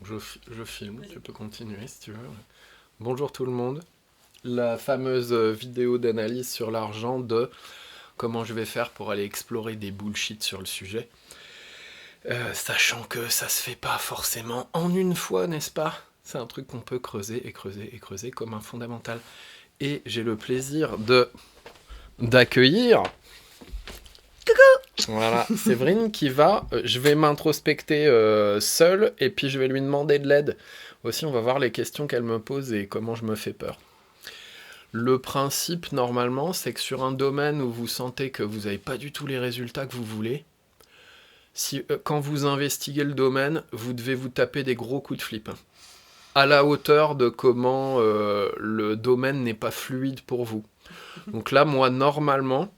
je filme, tu peux continuer si tu veux. Bonjour tout le monde. La fameuse vidéo d'analyse sur l'argent de comment je vais faire pour aller explorer des bullshit sur le sujet. Sachant que ça se fait pas forcément en une fois, n'est-ce pas? C'est un truc qu'on peut creuser et creuser et creuser comme un fondamental. Et j'ai le plaisir d'accueillir... Voilà, Séverine qui va... je vais m'introspecter seule et puis je vais lui demander de l'aide. Aussi, on va voir les questions qu'elle me pose et comment je me fais peur. Le principe, normalement, c'est que sur un domaine où vous sentez que vous n'avez pas du tout les résultats que vous voulez, quand vous investiguez le domaine, vous devez vous taper des gros coups de flip. À la hauteur de comment le domaine n'est pas fluide pour vous. Donc là, moi, normalement,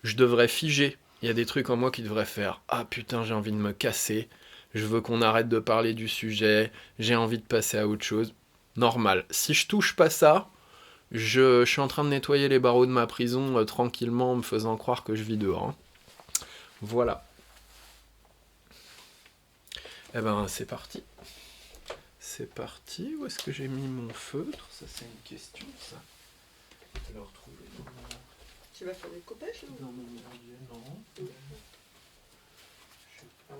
je devrais figer. Il y a des trucs en moi qui devraient faire « Ah putain, j'ai envie de me casser. Je veux qu'on arrête de parler du sujet. J'ai envie de passer à autre chose. » Normal. Si je touche pas ça, je suis en train de nettoyer les barreaux de ma prison tranquillement en me faisant croire que je vis dehors. Hein. Voilà. Eh ben, c'est parti. C'est parti. Où est-ce que j'ai mis mon feutre? Ça, c'est une question, ça. Je vais le retrouver dans mon... Tu vas faire des copages dans mon merdier, non. Je sais pas.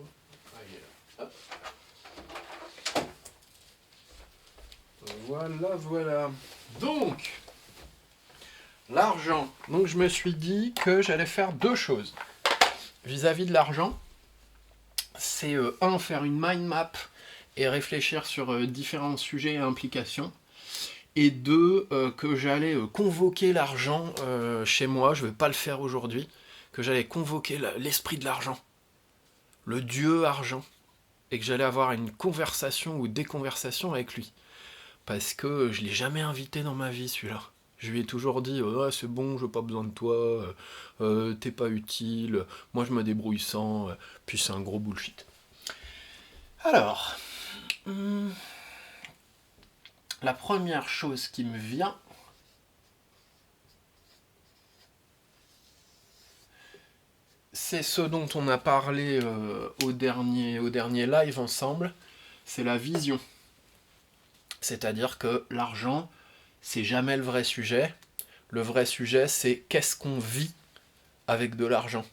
Ah, il est là. Hop. Voilà. Donc, l'argent. Donc, je me suis dit que j'allais faire deux choses. Vis-à-vis de l'argent, c'est faire une mind map et réfléchir sur différents sujets et implications. Et deux, que j'allais convoquer l'argent chez moi, je ne vais pas le faire aujourd'hui, que j'allais convoquer l'esprit de l'argent, le dieu argent, et que j'allais avoir une conversation ou des conversations avec lui. Parce que je ne l'ai jamais invité dans ma vie, celui-là. Je lui ai toujours dit oh, c'est bon, je n'ai pas besoin de toi, t'es pas utile, moi je me débrouille sans, puis c'est un gros bullshit. Alors, la première chose qui me vient, c'est ce dont on a parlé au dernier live ensemble, c'est la vision. C'est-à-dire que l'argent, c'est jamais le vrai sujet. Le vrai sujet, c'est qu'est-ce qu'on vit avec de l'argent.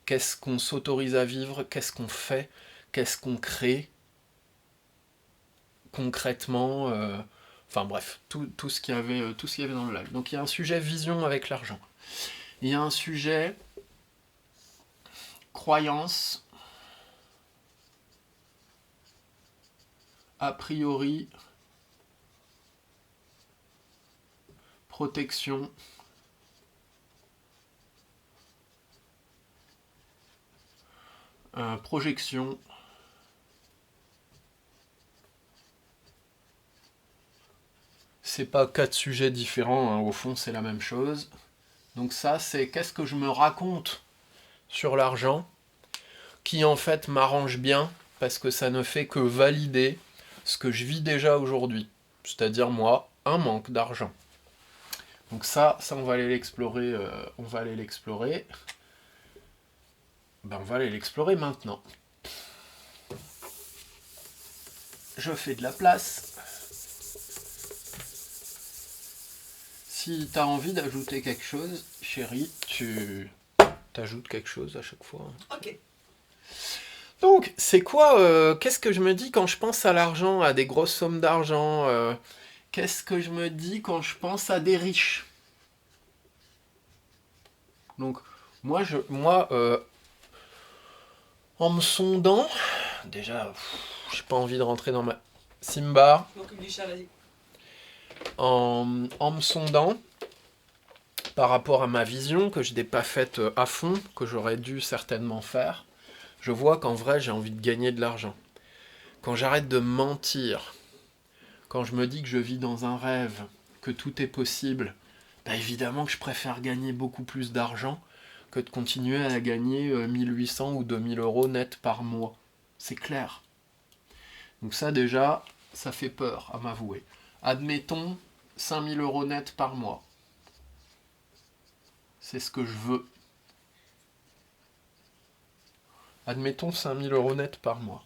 Qu'est-ce qu'on s'autorise à vivre, qu'est-ce qu'on fait, qu'est-ce qu'on crée concrètement. Enfin bref, tout ce qu'il y avait dans le live. Donc il y a un sujet vision avec l'argent. Il y a un sujet croyance, a priori, protection, projection, c'est pas quatre sujets différents, hein, au fond c'est la même chose. Donc ça c'est qu'est-ce que je me raconte sur l'argent, qui en fait m'arrange bien, parce que ça ne fait que valider ce que je vis déjà aujourd'hui. C'est-à-dire moi, un manque d'argent. Donc ça on va aller l'explorer, on va aller l'explorer maintenant. Je fais de la place. Si tu as envie d'ajouter quelque chose, chérie, tu t'ajoutes quelque chose à chaque fois. Ok. Donc, c'est quoi qu'est-ce que je me dis quand je pense à l'argent, à des grosses sommes d'argent qu'est-ce que je me dis quand je pense à des riches? Donc, moi, en me sondant, déjà, j'ai pas envie de rentrer dans ma... Simba, Je m'occupe du chat, vas-y. en me sondant, par rapport à ma vision, que je n'ai pas faite à fond, que j'aurais dû certainement faire, je vois qu'en vrai, j'ai envie de gagner de l'argent. Quand j'arrête de mentir, quand je me dis que je vis dans un rêve, que tout est possible, bah évidemment que je préfère gagner beaucoup plus d'argent que de continuer à gagner 1800 ou 2000 euros net par mois. C'est clair. Donc ça déjà, ça fait peur à m'avouer. Admettons 5000 euros net par mois. C'est ce que je veux. Admettons 5000 euros net par mois.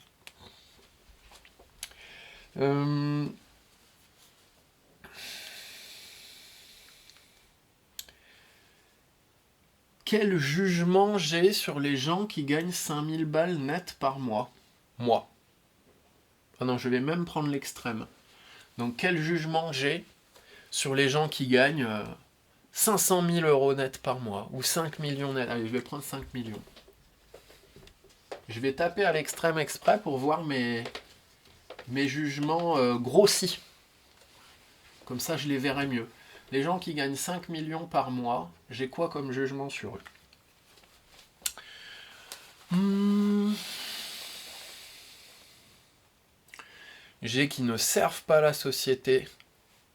Euh, Quel jugement j'ai sur les gens qui gagnent 5000 balles net par mois? Moi. Ah non, je vais même prendre l'extrême. Donc quel jugement j'ai sur les gens qui gagnent 500 000 euros net par mois ou 5 millions net? Allez, je vais prendre 5 millions. Je vais taper à l'extrême exprès pour voir mes jugements grossis. Comme ça, je les verrai mieux. Les gens qui gagnent 5 millions par mois, j'ai quoi comme jugement sur eux? J'ai qui ne servent pas la société,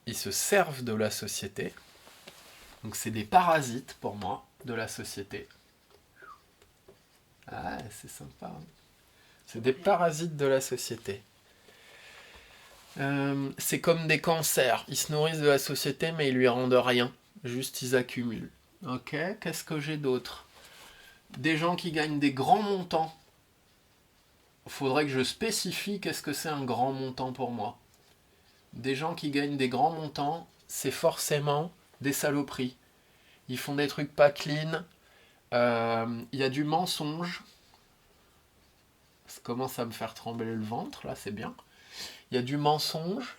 ils se servent de la société. Donc c'est des parasites pour moi de la société. Ah, c'est sympa. C'est des parasites de la société. C'est comme des cancers. Ils se nourrissent de la société, mais ils lui rendent rien. Juste, ils accumulent. Ok, qu'est-ce que j'ai d'autre? Des gens qui gagnent des grands montants. Il faudrait que je spécifie qu'est-ce que c'est un grand montant pour moi. Des gens qui gagnent des grands montants, c'est forcément des saloperies. Ils font des trucs pas clean. Il y a du mensonge. Ça commence à me faire trembler le ventre, là, c'est bien. Il y a du mensonge.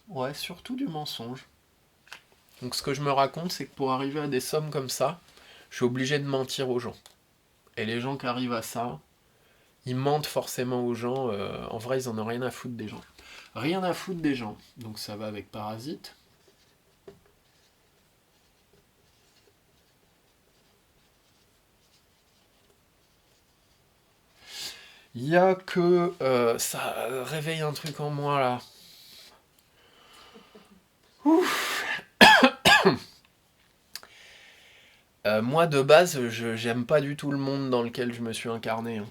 Ouais, surtout du mensonge. Donc ce que je me raconte, c'est que pour arriver à des sommes comme ça, je suis obligé de mentir aux gens. Et les gens qui arrivent à ça, ils mentent forcément aux gens. En vrai, ils en ont rien à foutre des gens. Rien à foutre des gens. Donc ça va avec Parasite. Il y a que... ça réveille un truc en moi là. Ouf. Moi de base, j'aime pas du tout le monde dans lequel je me suis incarné. Hein.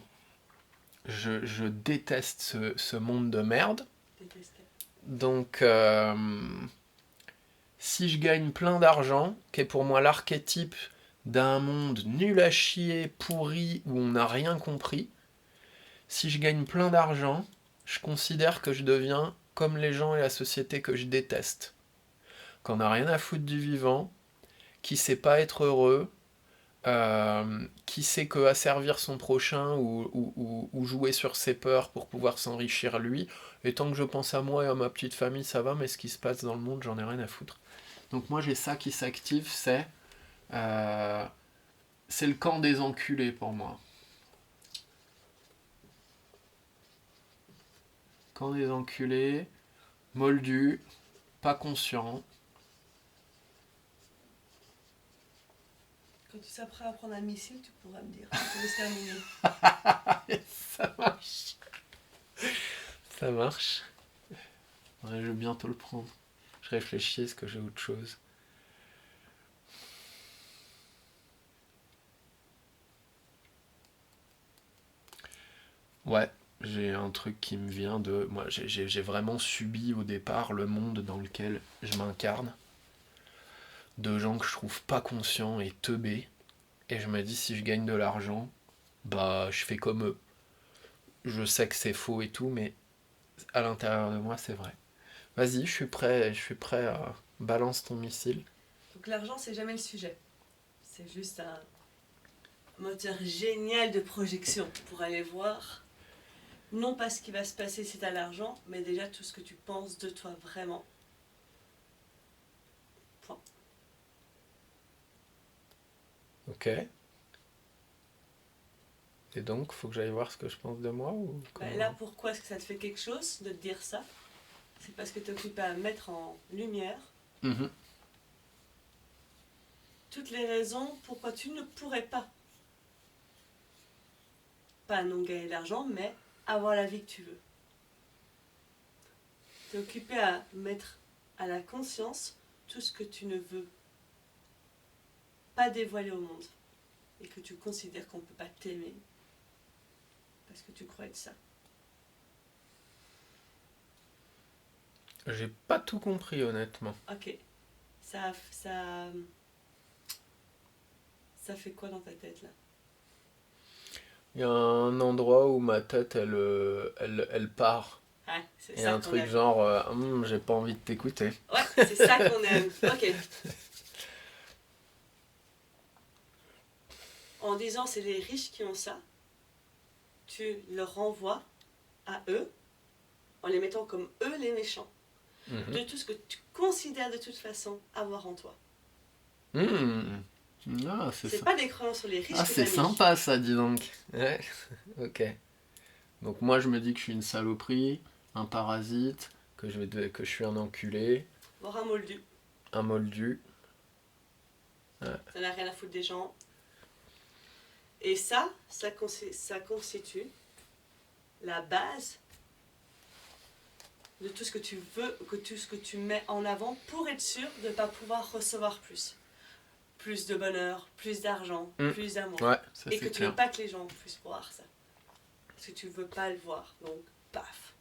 Je déteste ce monde de merde. Donc, si je gagne plein d'argent, qui est pour moi l'archétype d'un monde nul à chier, pourri, où on n'a rien compris, si je gagne plein d'argent, je considère que je deviens comme les gens et la société que je déteste. Qu'on n'a rien à foutre du vivant, qui sait pas être heureux, qui sait que asservir son prochain ou jouer sur ses peurs pour pouvoir s'enrichir lui. Et tant que je pense à moi et à ma petite famille, ça va, mais ce qui se passe dans le monde, j'en ai rien à foutre. Donc moi j'ai ça qui s'active, c'est le camp des enculés pour moi. Camp des enculés, moldu, pas conscient. Quand tu seras prêt à prendre un missile, tu pourras me dire. Je te laisse terminer. Ça marche. Ça marche. Ouais, je vais bientôt le prendre. Je réfléchis, est-ce que j'ai autre chose? Ouais, j'ai un truc qui me vient de... Moi, j'ai vraiment subi au départ le monde dans lequel je m'incarne. De gens que je trouve pas conscients et teubés. Et je me dis, si je gagne de l'argent, bah, je fais comme eux. Je sais que c'est faux et tout, mais à l'intérieur de moi, c'est vrai. Vas-y, je suis prêt à... Balance ton missile. Donc l'argent, c'est jamais le sujet. C'est juste un moteur génial de projection pour aller voir, non pas ce qui va se passer si tu as l'argent, mais déjà tout ce que tu penses de toi vraiment. Point. Ok. Et donc, faut que j'aille voir ce que je pense de moi ou comment... Là, pourquoi est-ce que ça te fait quelque chose de te dire ça? C'est parce que tu es occupé à mettre en lumière toutes les raisons pourquoi tu ne pourrais pas non gagner d'argent, mais avoir la vie que tu veux. Tu es occupé à mettre à la conscience tout ce que tu ne veux pas dévoiler au monde et que tu considères qu'on ne peut pas t'aimer parce que tu crois être ça. J'ai pas tout compris, honnêtement. Ok. Ça fait quoi dans ta tête là? Il y a un endroit où ma tête, elle part. Ouais, c'est Et ça un qu'on truc aime. genre, j'ai pas envie de t'écouter. Ouais, c'est ça qu'on aime. Ok. En disant c'est les riches qui ont ça, tu leur renvoies à eux, en les mettant comme eux les méchants, de tout ce que tu considères de toute façon avoir en toi. Mhm. Ah, c'est C'est ça. pas des croyances sur les riches Ah, que c'est t'as mis. sympa ça, dis donc. Ouais, ok. Donc moi, je me dis que je suis une saloperie, un parasite, que je suis un enculé, Voir un moldu. un moldu. Ouais. Ça n'a rien à foutre des gens. Et ça constitue la base de tout ce que tu veux, tout ce que tu mets en avant pour être sûr de ne pas pouvoir recevoir plus. Plus de bonheur, plus d'argent, plus d'amour. Ouais, ça Et que c'est tu veux clair. pas que les gens puissent voir ça. Parce que tu veux pas le voir. Donc, paf.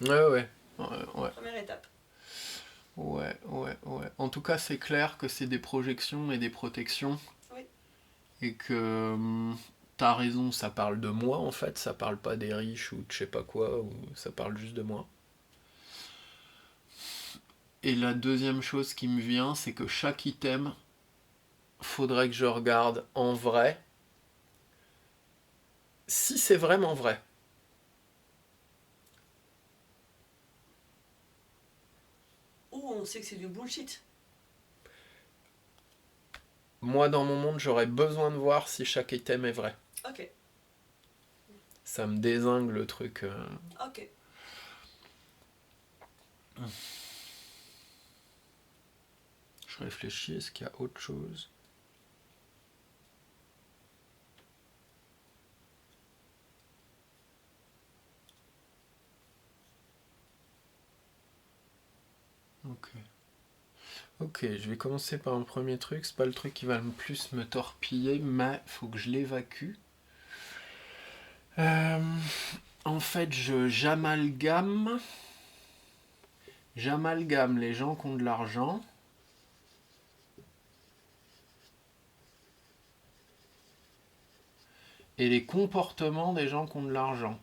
Ouais, ouais. Ouais, ouais. Première étape. Ouais, ouais, ouais. En tout cas, c'est clair que c'est des projections et des protections. Oui. Et que t'as raison, ça parle de moi en fait, ça parle pas des riches ou de je sais pas quoi, ou ça parle juste de moi. Et la deuxième chose qui me vient, c'est que chaque item, faudrait que je regarde en vrai, si c'est vraiment vrai. Ou on sait que c'est du bullshit. Moi, dans mon monde, j'aurais besoin de voir si chaque item est vrai. Ok. Ça me dézingue le truc. Ok. Je réfléchis, est-ce qu'il y a autre chose? Ok. Ok, je vais commencer par un premier truc. C'est pas le truc qui va le plus me torpiller, mais faut que je l'évacue. Euh, En fait, j'amalgame les gens qui ont de l'argent et les comportements des gens qui ont de l'argent.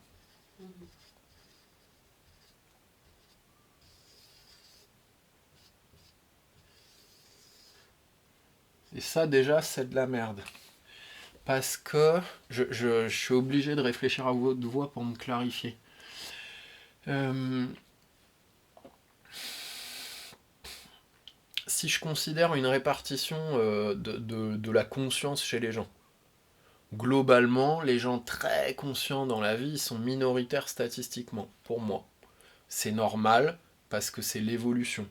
Et ça, déjà, c'est de la merde. Parce que je suis obligé de réfléchir à votre voix pour me clarifier. Si je considère une répartition de la conscience chez les gens, globalement, les gens très conscients dans la vie sont minoritaires statistiquement, pour moi. C'est normal parce que c'est l'évolution.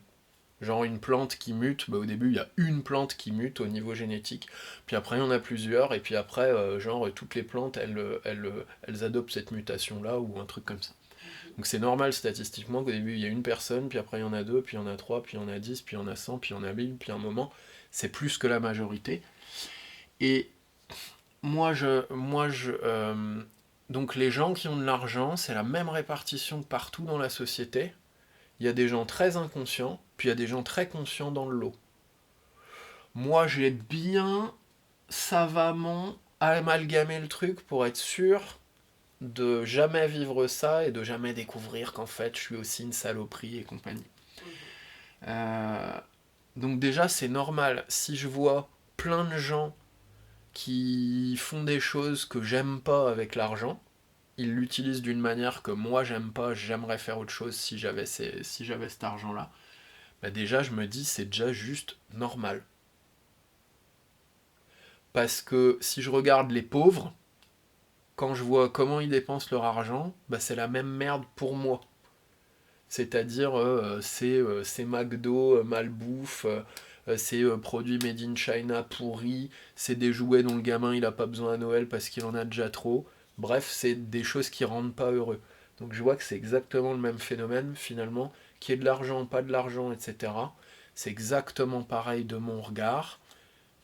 Genre une plante qui mute, au début il y a une plante qui mute au niveau génétique, puis après il y en a plusieurs, et puis après, toutes les plantes elles adoptent cette mutation-là ou un truc comme ça. Donc c'est normal statistiquement qu'au début il y a une personne, puis après il y en a deux, puis il y en a trois, puis il y en a 10, puis il y en a 100, puis il y en a 1000, puis à un moment c'est plus que la majorité. Et donc les gens qui ont de l'argent, c'est la même répartition que partout dans la société. Il y a des gens très inconscients, puis il y a des gens très conscients dans le lot. Moi, j'ai bien savamment amalgamé le truc pour être sûr de jamais vivre ça et de jamais découvrir qu'en fait, je suis aussi une saloperie et compagnie. Euh, donc déjà, c'est normal. Si je vois plein de gens qui font des choses que j'aime pas avec l'argent, ils l'utilisent d'une manière que moi j'aime pas, j'aimerais faire autre chose si j'avais cet argent-là. Déjà je me dis c'est déjà juste normal. Parce que si je regarde les pauvres, quand je vois comment ils dépensent leur argent, c'est la même merde pour moi. C'est-à-dire c'est McDo, malbouffe, c'est produits made in China pourris, c'est des jouets dont le gamin il a pas besoin à Noël parce qu'il en a déjà trop. Bref, c'est des choses qui rendent pas heureux. Donc je vois que c'est exactement le même phénomène finalement, qu'il y ait de l'argent, pas de l'argent, etc. C'est exactement pareil de mon regard.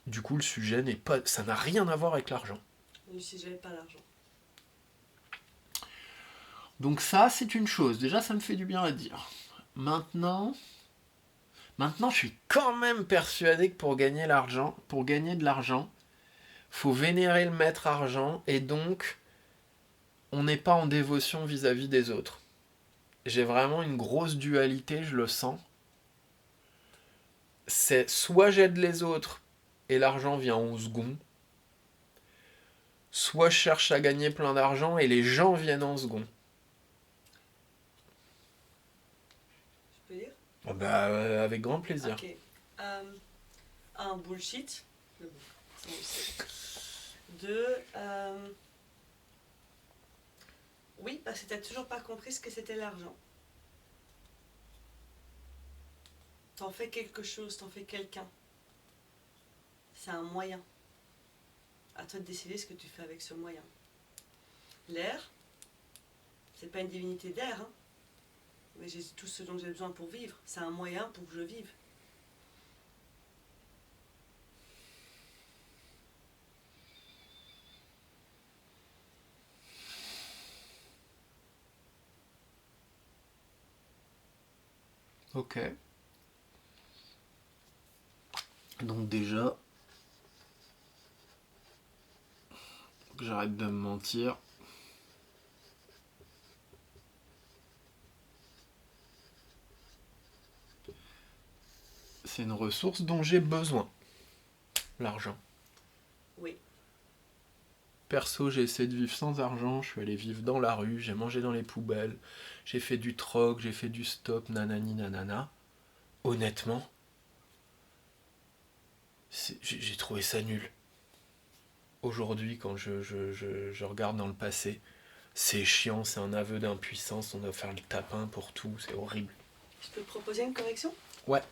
Du coup, le sujet n'est pas, ça n'a rien à voir avec l'argent. Le sujet n'est pas l'argent. Donc ça, c'est une chose. Déjà, ça me fait du bien à dire. Maintenant, je suis quand même persuadé que pour gagner de l'argent, faut vénérer le maître argent, et donc, on n'est pas en dévotion vis-à-vis des autres. J'ai vraiment une grosse dualité, je le sens. C'est soit j'aide les autres, et l'argent vient en second, soit je cherche à gagner plein d'argent, et les gens viennent en second. Je peux dire? Oh bah, avec grand plaisir. Ok. Un, bullshit. Mais bon, ça on le sait. Deux, oui, parce que t'as toujours pas compris ce que c'était l'argent. T'en fais quelque chose, t'en fais quelqu'un. C'est un moyen. À toi de décider ce que tu fais avec ce moyen. L'air, c'est pas une divinité d'air, hein. Mais j'ai tout ce dont j'ai besoin pour vivre. C'est un moyen pour que je vive. Ok. Donc déjà, que j'arrête de me mentir. C'est une ressource dont j'ai besoin. L'argent. Oui. Perso, j'ai essayé de vivre sans argent, je suis allé vivre dans la rue, j'ai mangé dans les poubelles, j'ai fait du troc, j'ai fait du stop, nanani nanana. Honnêtement, j'ai trouvé ça nul. Aujourd'hui, quand je regarde dans le passé, c'est chiant, c'est un aveu d'impuissance, on doit faire le tapin pour tout, c'est horrible. Je peux te proposer une correction? Ouais.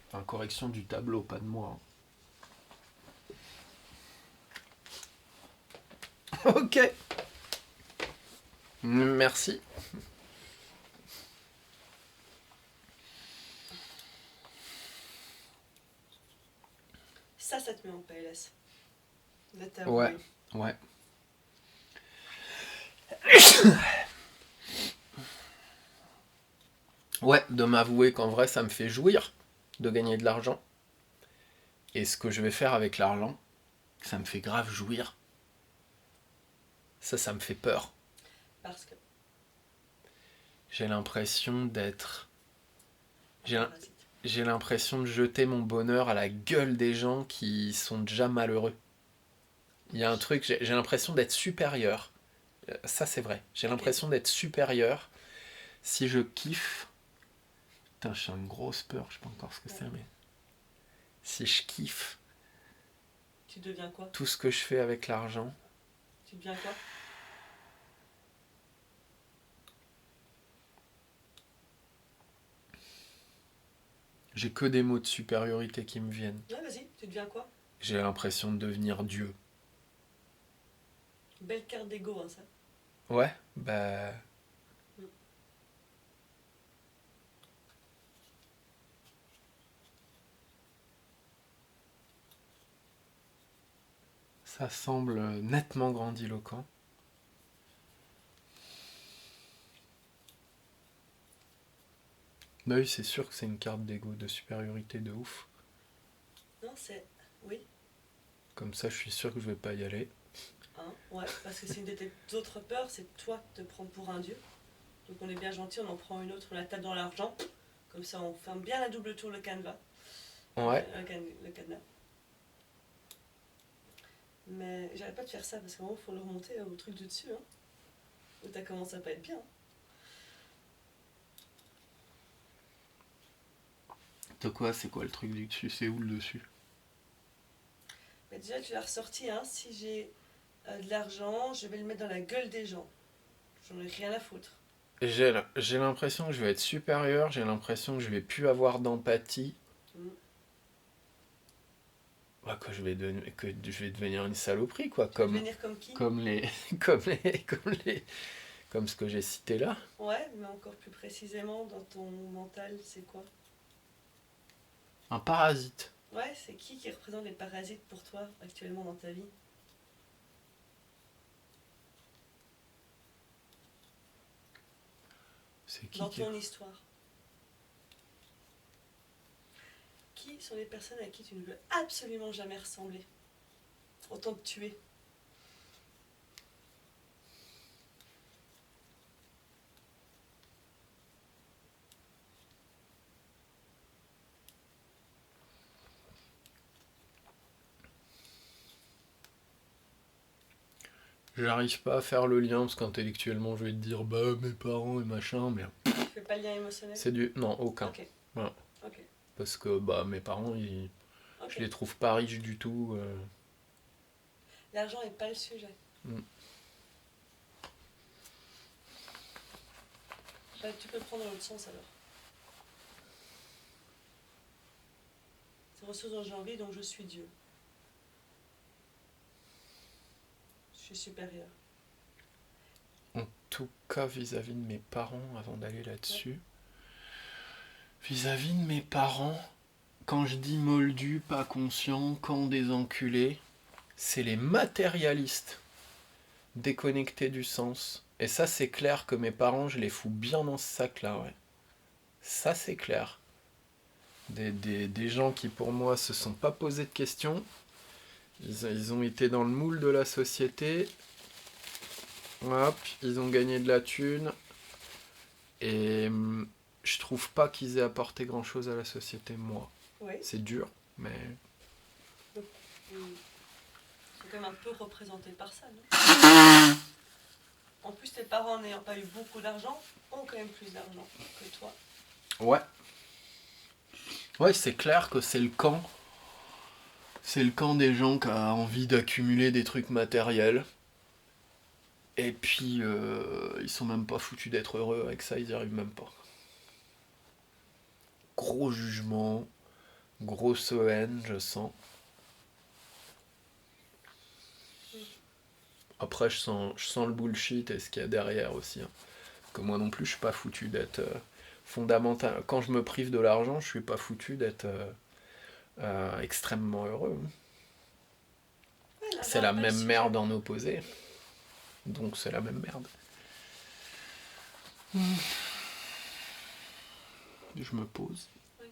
Enfin, correction du tableau, pas de moi. Ok. Merci. Ça te met en PLS. De Ouais, t'avouer. ouais. Ouais, de m'avouer qu'en vrai, ça me fait jouir de gagner de l'argent. Et ce que je vais faire avec l'argent, ça me fait grave jouir. Ça me fait peur. Parce que. J'ai l'impression d'être... J'ai Parasite. j'ai l'impression de jeter mon bonheur à la gueule des gens qui sont déjà malheureux. Il y a un truc, j'ai l'impression d'être supérieur. Ça, c'est vrai. J'ai l'impression d'être supérieur si je kiffe. Putain, j'ai une grosse peur, je sais pas encore ce que c'est, mais. Si je kiffe Tu deviens quoi? tout ce que je fais avec l'argent, Tu deviens quoi? j'ai que des mots de supériorité qui me viennent. Ouais, vas-y, tu deviens quoi? J'ai l'impression de devenir Dieu. Belle carte d'ego, hein, ça. Ouais, bah. Ça semble nettement grandiloquent. Bah oui, c'est sûr que c'est une carte d'ego, de supériorité de ouf. Non, c'est. Oui. Comme ça, je suis sûr que je vais pas y aller. Hein, ouais, parce que c'est une de tes autres peurs, c'est toi te prendre pour un dieu. Donc on est bien gentil, on en prend une autre, on la tape dans l'argent. Comme ça, on ferme bien la double tour, le canevas. Ouais. Le cadenas. Mais j'arrête pas de faire ça parce qu'à un moment, il faut le remonter au truc du dessus. Hein, où t'as commencé à pas être bien. De quoi? C'est quoi le truc du dessus? C'est où le dessus? Mais déjà, tu l'as ressorti, hein. Si j'ai de l'argent, je vais le mettre dans la gueule des gens. J'en ai rien à foutre. J'ai l'impression que je vais être supérieur, j'ai l'impression que je vais plus avoir d'empathie. Mm. Ouais, que je vais devenir une saloperie, quoi. Tu veux devenir comme qui? Comme les. Comme ce que j'ai cité là. Ouais, mais encore plus précisément, dans ton mental, c'est quoi? Un parasite. Ouais, c'est qui représente les parasites pour toi actuellement dans ta vie? C'est Dans ton histoire. qui sont les personnes à qui tu ne veux absolument jamais ressembler, autant que tu es? J'arrive pas à faire le lien parce qu'intellectuellement je vais te dire bah mes parents et machin, mais Tu fais pas le lien émotionnel? c'est du. Non, aucun. Ok. Voilà. Ok. Parce que bah mes parents, je les trouve pas riches du tout. L'argent n'est pas le sujet. Mm. Bah, tu peux le prendre dans l'autre sens alors. C'est ressources dont j'ai envie, donc je suis Dieu. Je suis supérieur. En tout cas, vis-à-vis de mes parents, avant d'aller là-dessus, vis-à-vis de mes parents, quand je dis moldus, pas conscients, quand des enculés, c'est les matérialistes déconnectés du sens. Et ça, c'est clair que mes parents, je les fous bien dans ce sac-là, ouais. Ça, c'est clair. Des gens qui, pour moi, se sont pas posé de questions. Ils ont été dans le moule de la société. Hop, ils ont gagné de la thune. Et je trouve pas qu'ils aient apporté grand-chose à la société, moi. Oui. C'est dur, mais... Donc, ils sont quand même un peu représentés par ça, non? En plus, tes parents, n'ayant pas eu beaucoup d'argent, ont quand même plus d'argent que toi. Ouais. Ouais, c'est clair que c'est le camp. C'est le camp des gens qui a envie d'accumuler des trucs matériels. Et puis, ils sont même pas foutus d'être heureux avec ça, ils y arrivent même pas. Gros jugement, grosse haine, je sens. Après, je sens le bullshit et ce qu'il y a derrière aussi. Hein. Que moi non plus, je suis pas foutu d'être fondamental. Quand je me prive de l'argent, je suis pas foutu d'être extrêmement heureux. Ouais, C'est la même merde en opposé. Donc c'est la même merde. Je me pose. Oui.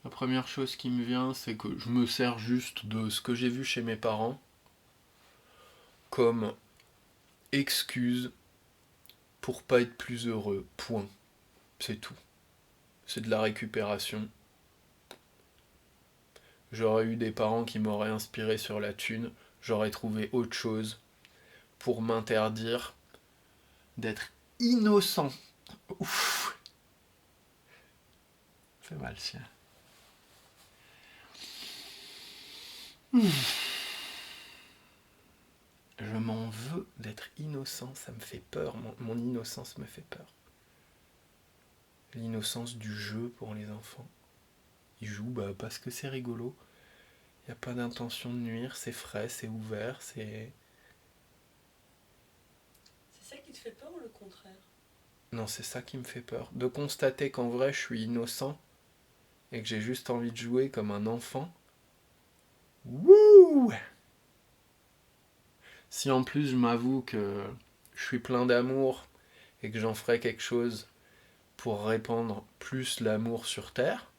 La première chose qui me vient, c'est que je me sers juste de ce que j'ai vu chez mes parents comme excuse pour pas être plus heureux. Point. C'est tout. C'est de la récupération. J'aurais eu des parents qui m'auraient inspiré sur la thune. J'aurais trouvé autre chose pour m'interdire d'être innocent. Ouf. Ça fait mal, tiens. Je m'en veux d'être innocent, ça me fait peur. Mon innocence me fait peur. L'innocence du jeu pour les enfants. Ils jouent parce que c'est rigolo. Il n'y a pas d'intention de nuire, c'est frais, c'est ouvert, c'est... C'est ça qui te fait peur ou le contraire? Non, c'est ça qui me fait peur. De constater qu'en vrai je suis innocent et que j'ai juste envie de jouer comme un enfant. Wouh! Si en plus je m'avoue que je suis plein d'amour et que j'en ferai quelque chose pour répandre plus l'amour sur Terre,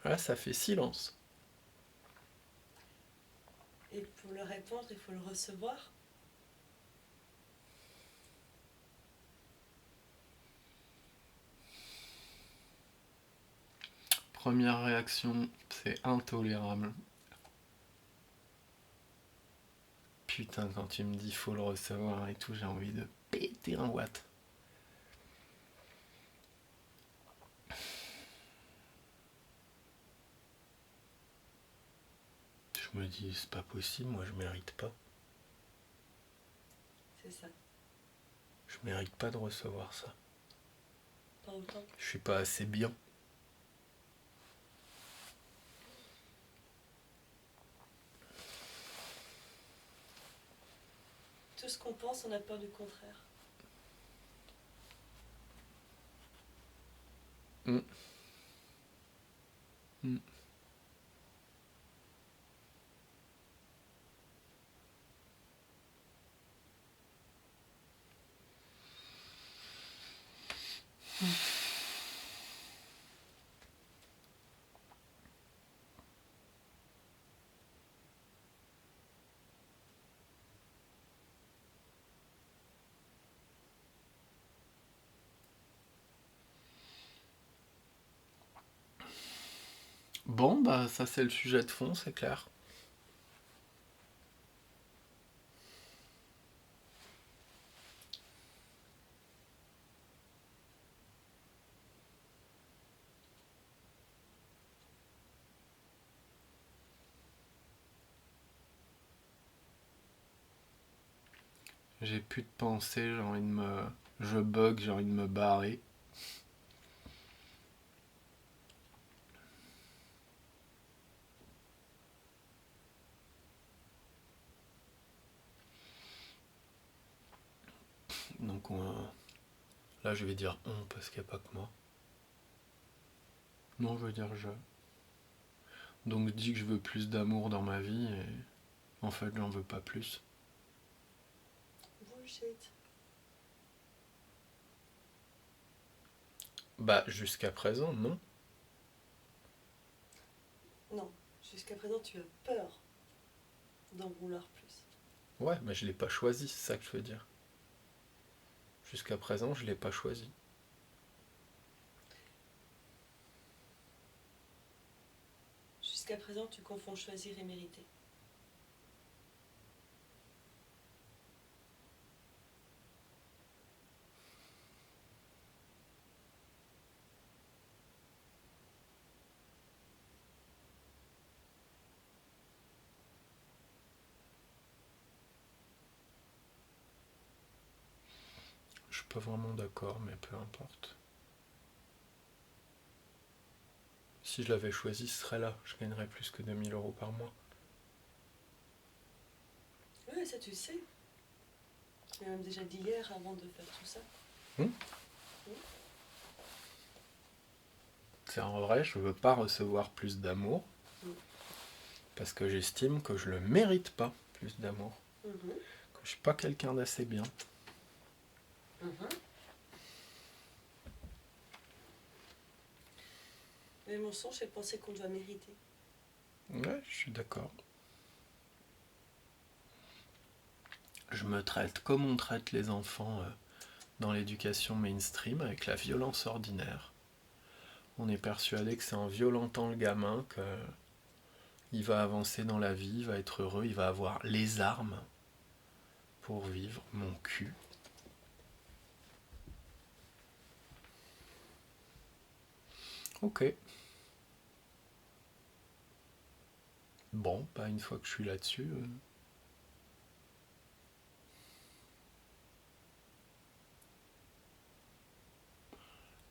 là ça fait silence. Et pour le répondre, il faut le recevoir. Première réaction, c'est intolérable. Putain, quand tu me dis faut le recevoir et tout, j'ai envie de péter un watt. Je me dis, c'est pas possible, moi je mérite pas. C'est ça. Je mérite pas de recevoir ça. Pas autant. Je suis pas assez bien. Tout ce qu'on pense, on a peur du contraire. Mm. Mm. Bon, bah ça c'est le sujet de fond, c'est clair. J'ai plus de pensée, j'ai envie de me... Je bug, j'ai envie de me barrer. Donc là je vais dire on parce qu'il n'y a pas que moi. Non, je veux dire je. Donc je dis que je veux plus d'amour dans ma vie et en fait j'en veux pas plus. Bullshit. Bah jusqu'à présent non. Non, jusqu'à présent tu as peur d'en vouloir plus. Ouais, mais je l'ai pas choisi, c'est ça que je veux dire. Jusqu'à présent je l'ai pas choisi. Jusqu'à présent tu confonds choisir et mériter. Je suis pas vraiment d'accord, mais peu importe. Si je l'avais choisi, ce serait là. Je gagnerais plus que 2 000 € par mois. Oui, ça tu le sais. Tu l'as même déjà dit hier avant de faire tout ça. C'est en vrai, je veux pas recevoir plus d'amour. Mm. Parce que j'estime que je le mérite pas, plus d'amour. Mhm. Que je suis pas quelqu'un d'assez bien. Mhm. Mais le mensonge, c'est de penser qu'on doit mériter. Ouais, je suis d'accord. Je me traite comme on traite les enfants dans l'éducation mainstream, avec la violence ordinaire. On est persuadé que c'est en violentant le gamin qu'il va avancer dans la vie, il va être heureux, il va avoir les armes pour vivre. Mon cul. Ok. Bon, bah une fois que je suis là-dessus...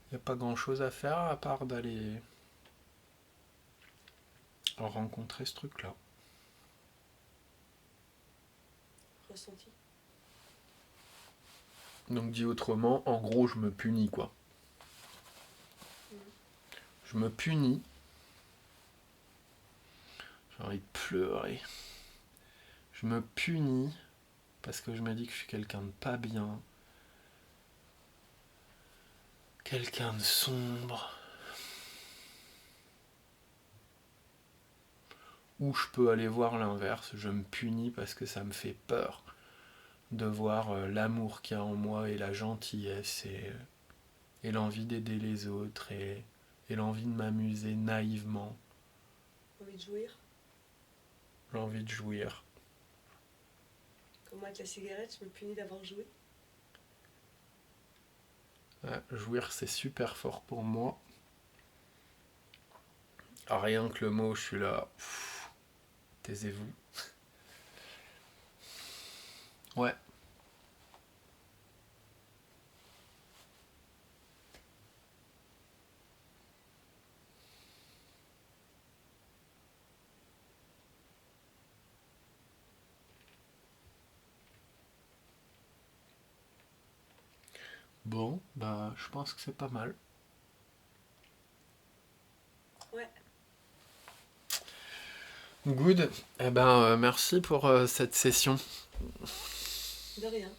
Il n'y a pas grand-chose à faire à part d'aller rencontrer ce truc-là. Ressenti. Donc dit autrement, en gros, je me punis quoi. Je me punis. J'ai envie de pleurer. Je me punis parce que je me dis que je suis quelqu'un de pas bien. Quelqu'un de sombre. Ou je peux aller voir l'inverse. Je me punis parce que ça me fait peur de voir l'amour qu'il y a en moi et la gentillesse et l'envie d'aider les autres et l'envie de m'amuser naïvement. Envie de jouir. L'envie de jouir. Comme moi avec la cigarette, je me punis d'avoir joué. Ouais, jouir, c'est super fort pour moi. Ah, rien que le mot, je suis là. Pff, taisez-vous. Ouais. Bon, bah, je pense que c'est pas mal. Ouais. Good. Eh ben, merci pour cette session. De rien.